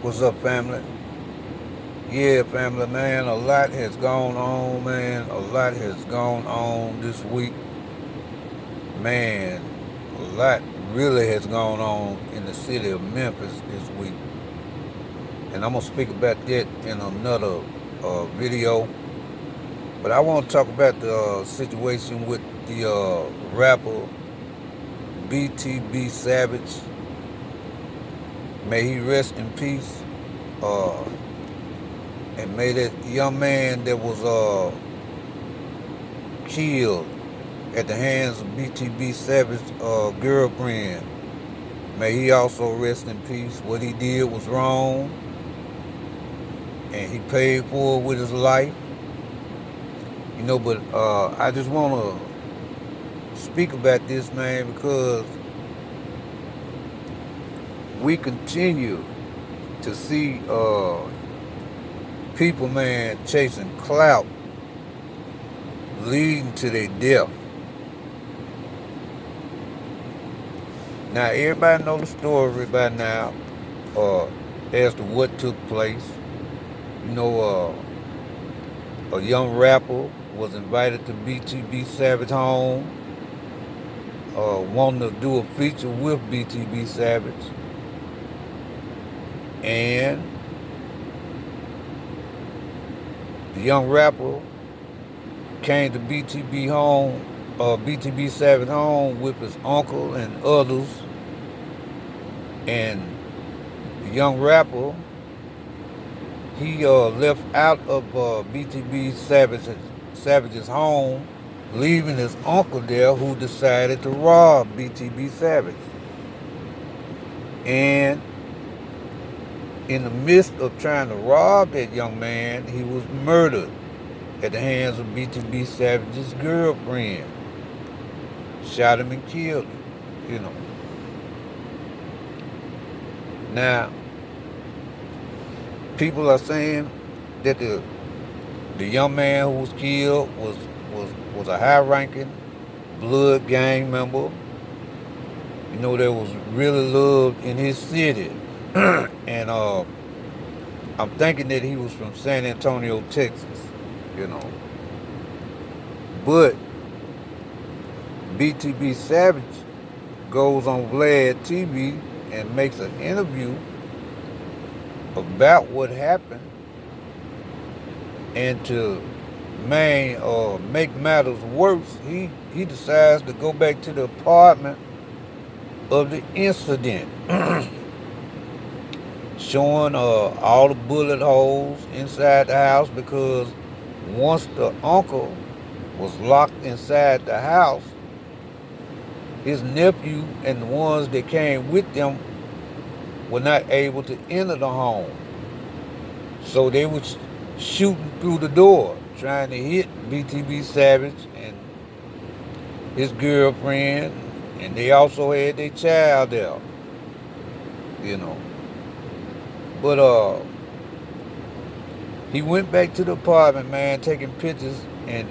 What's up, family? Yeah, family, man, a lot has gone on, man. A lot has gone on this week. Man, a lot really has gone on in the city of Memphis this week. And I'm going to speak about that in another video. But I want to talk about the situation with the rapper BTB Savage. May he rest in peace. Uh, and may that young man that was killed at the hands of BTB Savage girlfriend. May he also rest in peace. What he did was wrong, and he paid for it with his life. But I just want to speak about this, man, because we continue to see people, man, chasing clout, leading to their death. Now, everybody know the story by now as to what took place. You know, a young rapper was invited to BTB Savage home, wanting to do a feature with BTB Savage, and the young rapper came to BTB Savage home with his uncle and others, and the young rapper he left out of BTB Savage's home, leaving his uncle there, who decided to rob BTB Savage. And in the midst of trying to rob that young man, he was murdered at the hands of BTB Savage's girlfriend. Shot him and killed him. Now, people are saying that the young man who was killed was a high-ranking blood gang member. That was really loved in his city, and I'm thinking that he was from San Antonio, Texas. You know, but BTB Savage goes on Vlad TV and makes an interview about what happened, and to make matters worse, he decides to go back to the apartment of the incident, showing all the bullet holes inside the house, because once the uncle was locked inside the house, his nephew and the ones that came with them were not able to enter the home. So they was shooting through the door, trying to hit BTB Savage and his girlfriend, and they also had their child there. You know. But he went back to the apartment, man, taking pictures, and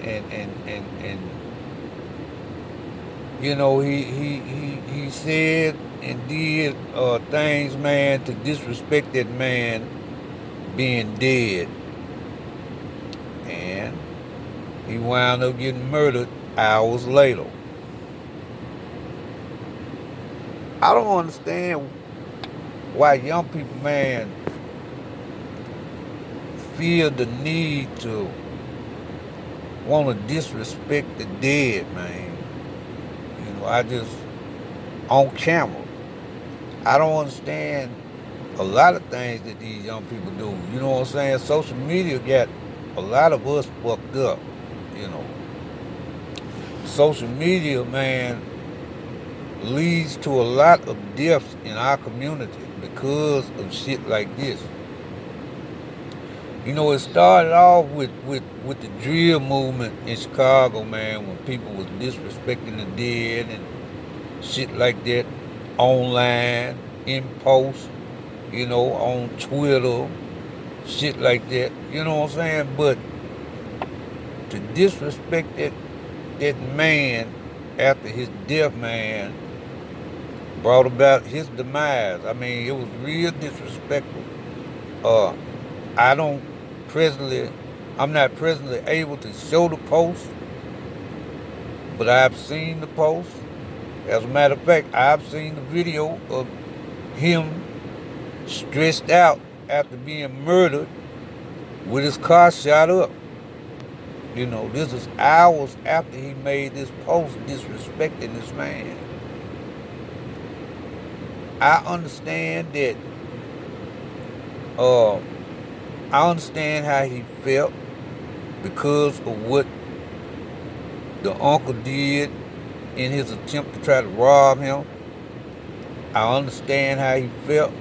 he said and did things, man, to disrespect that man being dead. And he wound up getting murdered hours later. I don't understand why young people, man, feel the need to want to disrespect the dead, man. I just, on camera, I don't understand a lot of things that these young people do. You know what I'm saying? Social media got a lot of us fucked up. You know, social media, man, leads to a lot of deaths in our community because of shit like this. It started off with the drill movement in Chicago, man, when people was disrespecting the dead and shit like that online, in posts, on Twitter, shit like that. You know what I'm saying? But to disrespect that man after his death, man, brought about his demise. I mean, it was real disrespectful. Uh, I don't presently, I'm not presently able to show the post, but I've seen the post. As a matter of fact, I've seen the video of him stressed out after being murdered with his car shot up. You know, this is hours after he made this post disrespecting this man. I understand that, uh, I understand how he felt because of what the uncle did in his attempt to try to rob him. I understand how he felt,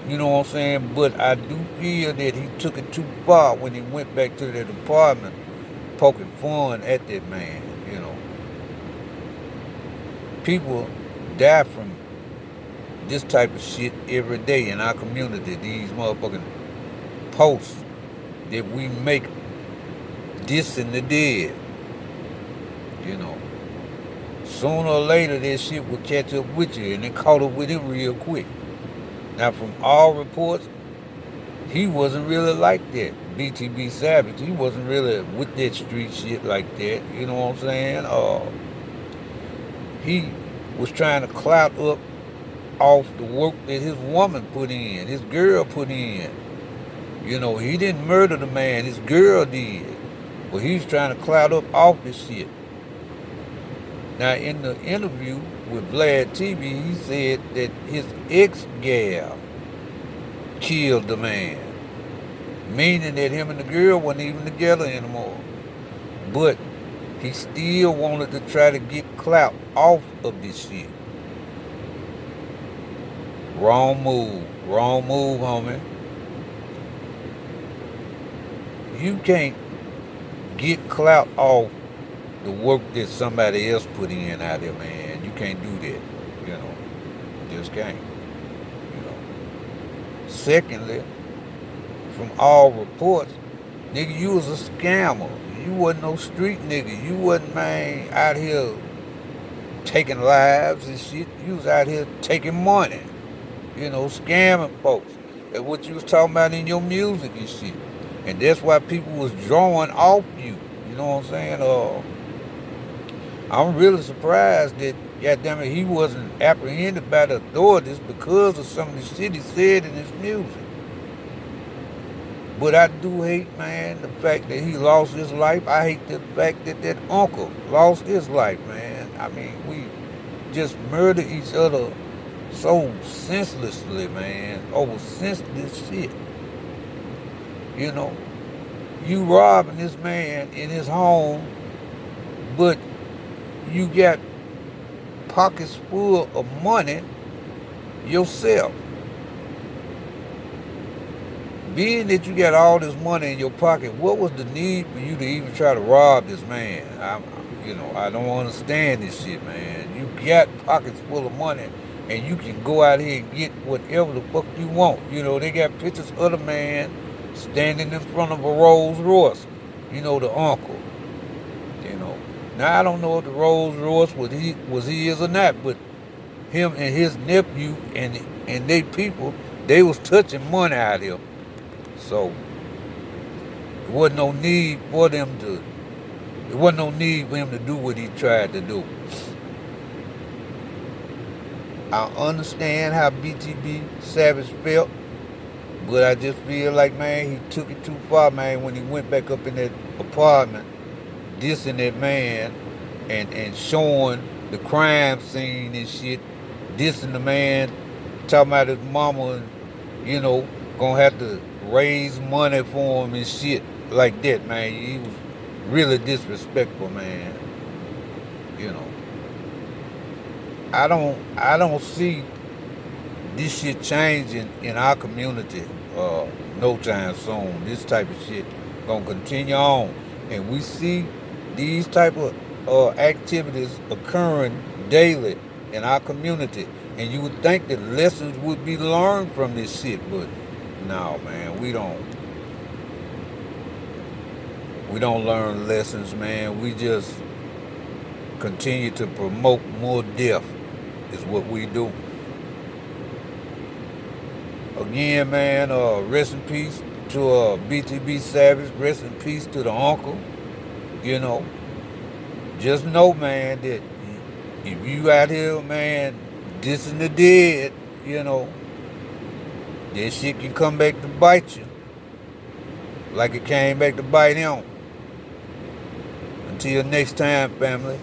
you know what I'm saying? But I do feel that he took it too far when he went back to that apartment poking fun at that man, you know. People die from this type of shit every day in our community. These motherfucking posts that we make dissing the dead, you know. Sooner or later, that shit will catch up with you, and it caught up with him real quick. Now, from all reports, he wasn't really like that. BTB Savage, he wasn't really with that street shit like that. You know what I'm saying? He was trying to clout up off the work that his woman put in, his girl put in. You know, he didn't murder the man, his girl did. But he's trying to clout up off this shit. Now, in the interview with Vlad TV, he said that his ex-gal killed the man, meaning that him and the girl wasn't even together anymore. But he still wanted to try to get clout off of this shit. Wrong move, homie. You can't get clout off the work that somebody else put in out there, man. You can't do that, you know. Just can't, you know. Secondly, from all reports, nigga, you was a scammer. You wasn't no street nigga. You wasn't, man, out here taking lives and shit. You was out here taking money, you know, scamming folks. That's what you was talking about in your music and shit. And that's why people was drawing off you. You know what I'm saying? I'm really surprised that, goddamn it, he wasn't apprehended by the authorities because of some of the shit he said in his music. But I do hate, man, the fact that he lost his life. I hate the fact that that uncle lost his life, man. I mean, we just murdered each other so senselessly, man, over senseless shit. You know, you robbing this man in his home, but you got pockets full of money yourself. Being that you got all this money in your pocket, what was the need for you to even try to rob this man? I don't understand this shit, man. You got pockets full of money, and you can go out here and get whatever the fuck you want. You know, they got pictures of the man standing in front of a Rolls Royce. You know, the uncle. You know. Now I don't know if the Rolls Royce was his or not, but him and his nephew and they people, they was touching money out here. So there wasn't no need for them to. There wasn't no need for him to do what he tried to do. I understand how BTB Savage felt, but I just feel like, man, he took it too far, man, when he went back up in that apartment, dissing that man and showing the crime scene and shit, dissing the man, talking about his mama and, you know, gonna have to raise money for him and shit like that, man. He was really disrespectful, man. You know. I don't see this shit changing in our community no time soon. This type of shit gonna continue on. And we see these type of activities occurring daily in our community. And you would think that lessons would be learned from this shit, but no, man, we don't. We don't learn lessons, man. We just continue to promote more death is what we do. Again, man, rest in peace to BTB Savage. Rest in peace to the uncle. You know, just know, man, that if you out here, man, dissing the dead, you know, that shit can come back to bite you like it came back to bite him. Until next time, family.